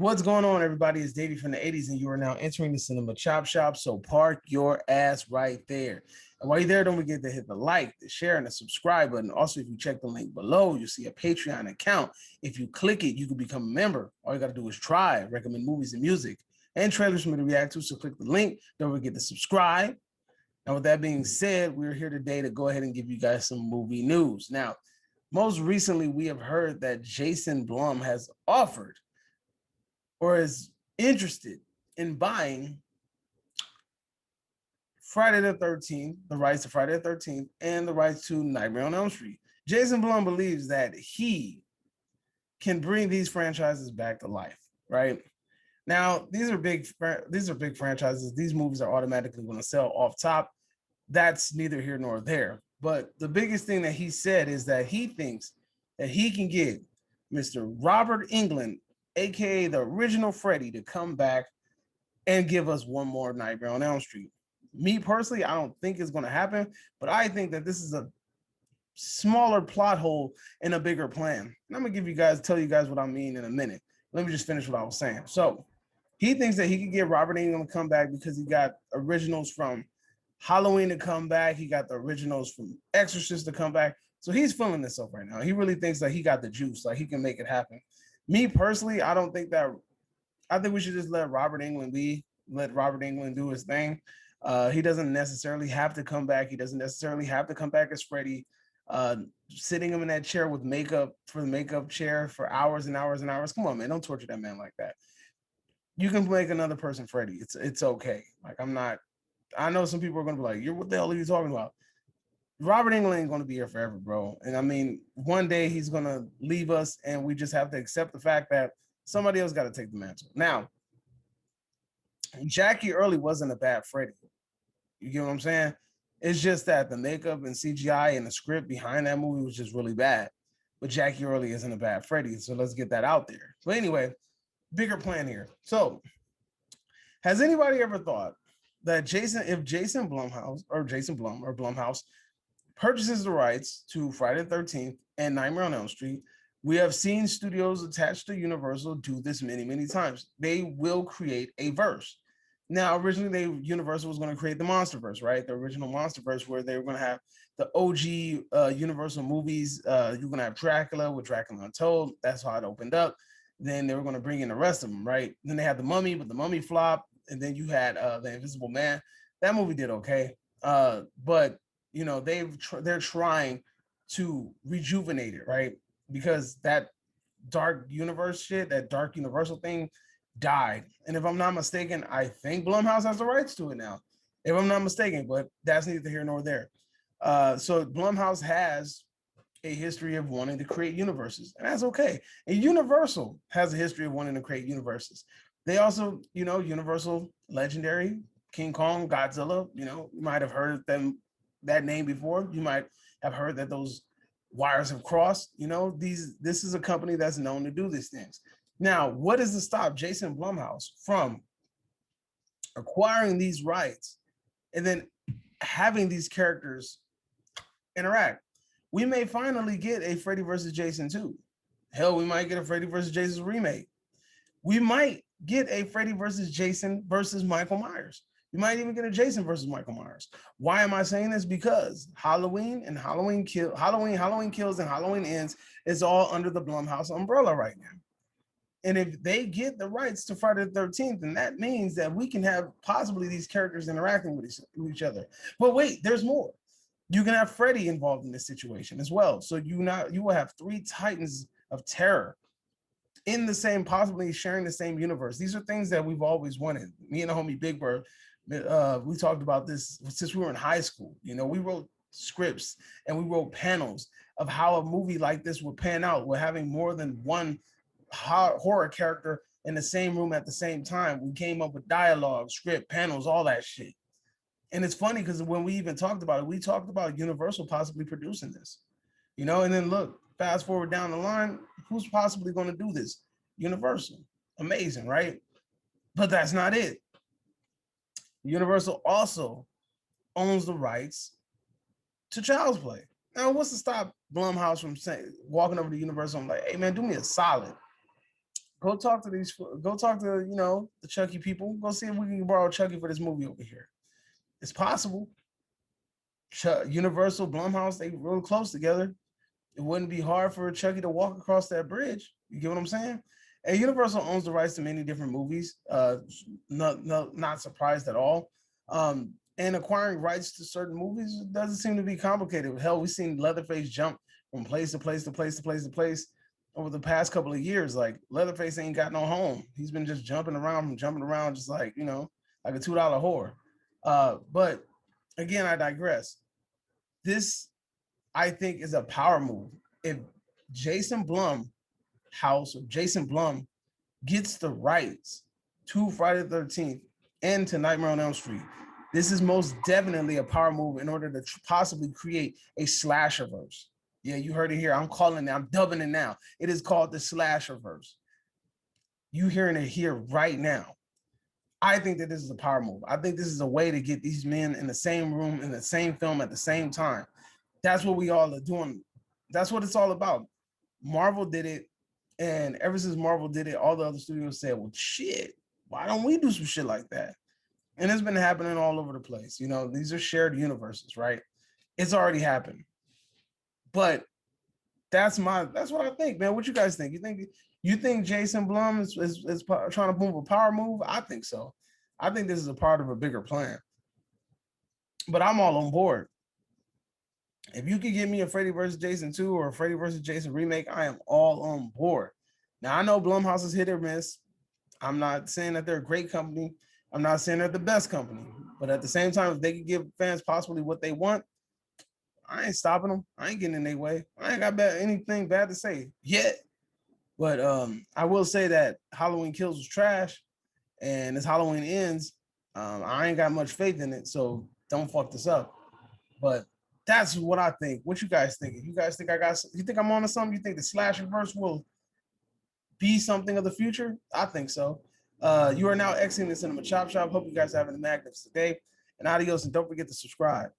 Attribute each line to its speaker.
Speaker 1: What's going on, everybody? It's Davey from the 80s, and you are now entering the Cinema Chop Shop. So park your ass right there. And while you're there, don't forget to hit the like, the share, and the subscribe button. Also, if you check the link below, you'll see a Patreon account. If you click it, you can become a member. All you got to do is try, recommend movies and music, and trailers for me to react to. So click the link. Don't forget to subscribe. And with that being said, we're here today to go ahead and give you guys some movie news. Now, most recently, we have heard that Jason Blum has offered or is interested in buying Friday the 13th, the rights to Friday the 13th, and the rights to Nightmare on Elm Street. Jason Blum believes that he can bring these franchises back to life, right? Now, these are big franchises. These movies are automatically going to sell off top. That's neither here nor there. But the biggest thing that he said is that he thinks that he can get Mr. Robert Englund, aka the original Freddy, to come back and give us one more Nightmare on Elm Street. Me personally, I don't think it's going to happen, but I think that this is a smaller plot hole in a bigger plan. And I'm gonna tell you guys what I mean in a minute. Let me just finish what I was saying. So he thinks that he could get Robert Englund to come back because he got originals from Halloween to come back. He got the originals from Exorcist to come back. So he's feeling this up right now. He really thinks that he got the juice, like he can make it happen. Me personally, I don't think that. I think we should just let Robert Englund be. Let Robert Englund do his thing. He doesn't necessarily have to come back. He doesn't necessarily have to come back as Freddy. Sitting him in that chair with makeup for the makeup chair for hours and hours and hours. Come on, man, don't torture that man like that. You can make another person Freddy. It's okay. Like I'm not. I know some people are going to be like, what the hell are you talking about? Robert Englund ain't going to be here forever, bro. And I mean, one day he's going to leave us, and we just have to accept the fact that somebody else got to take the mantle. Now, Jackie Early wasn't a bad Freddy. You get what I'm saying? It's just that the makeup and CGI and the script behind that movie was just really bad. But Jackie Early isn't a bad Freddy, so let's get that out there. But anyway, bigger plan here. So, has anybody ever thought that if Jason Blum or Blumhouse purchases the rights to Friday the 13th and Nightmare on Elm Street? We have seen studios attached to Universal do this many, many times. They will create a verse. Now, originally, Universal was going to create the MonsterVerse, right? The original MonsterVerse, where they were going to have the OG Universal movies. You're going to have Dracula with Dracula Untold. That's how it opened up. Then they were going to bring in the rest of them, right? Then they had the Mummy, but the Mummy flopped. And then you had the Invisible Man. That movie did okay, but you know they're trying to rejuvenate it, right? Because that dark universe shit, that dark Universal thing died. And if I'm not mistaken, I think Blumhouse has the rights to it now. If I'm not mistaken, but that's neither here nor there. So Blumhouse has a history of wanting to create universes, and that's okay. And Universal has a history of wanting to create universes. They also, Universal Legendary, King Kong, Godzilla, you might have heard that name before. You might have heard that those wires have crossed. This is a company that's known to do these things. Now, what is to stop Jason Blumhouse from acquiring these rights and then having these characters interact? We may finally get a Freddy versus Jason 2. Hell, we might get a Freddy versus Jason remake. We might get a Freddy versus Jason versus Michael Myers. You might even get a Jason versus Michael Myers. Why am I saying this? Because Halloween and Halloween Kills and Halloween Ends is all under the Blumhouse umbrella right now. And if they get the rights to Friday the 13th, then that means that we can have possibly these characters interacting with each other. But wait, there's more. You can have Freddy involved in this situation as well. So you will have three titans of terror in the same, possibly sharing the same universe. These are things that we've always wanted. Me and the homie Big Bird, we talked about this since we were in high school. We wrote scripts and we wrote panels of how a movie like this would pan out. We're having more than one horror character in the same room at the same time. We came up with dialogue, script, panels, all that shit. And it's funny because when we even talked about it, we talked about Universal possibly producing this, and then look, fast forward down the line, who's possibly going to do this? Universal. Amazing, right? But that's not it. Universal also owns the rights to Child's Play. Now, what's to stop Blumhouse from walking over to Universal and like, hey, man, do me a solid. Go talk to go talk to, the Chucky people. Go see if we can borrow Chucky for this movie over here. It's possible. Universal, Blumhouse, they real close together. It wouldn't be hard for Chucky to walk across that bridge. You get what I'm saying? And Universal owns the rights to many different movies. Not surprised at all. And acquiring rights to certain movies doesn't seem to be complicated. Hell, we've seen Leatherface jump from place to place to place to place to place over the past couple of years. Like Leatherface ain't got no home. He's been just jumping around, just like like a $2 whore. But again, I digress. This, I think, is a power move. If Jason Blum house or Jason Blum gets the rights to Friday the 13th and to Nightmare on Elm Street, this is most definitely a power move in order to possibly create a Slasherverse. Yeah, you heard it here. I'm calling it, I'm dubbing it now. It is called the Slasherverse. You hearing it here right now. I think that this is a power move. I think this is a way to get these men in the same room, in the same film at the same time. That's what we all are doing. That's what it's all about. Marvel did it. And ever since Marvel did it, all the other studios said, well, shit, why don't we do some shit like that? And it's been happening all over the place. These are shared universes, right? It's already happened. But that's what I think, man. What you guys think? You think Jason Blum is trying to move a power move? I think so. I think this is a part of a bigger plan. But I'm all on board. If you could give me a Freddy versus Jason 2 or a Freddy versus Jason remake, I am all on board. Now, I know Blumhouse is hit or miss. I'm not saying that they're a great company. I'm not saying they're the best company. But at the same time, if they could give fans possibly what they want, I ain't stopping them. I ain't getting in their way. I ain't got anything bad to say yet. But I will say that Halloween Kills was trash. And as Halloween ends, I ain't got much faith in it. So don't fuck this up. But that's what I think. What you guys think? You guys think you think I'm on to something? You think the Slasherverse will be something of the future? I think so. You are now exiting the Cinema Chop Shop. Hope you guys are having a magnificent day. And adios, and don't forget to subscribe.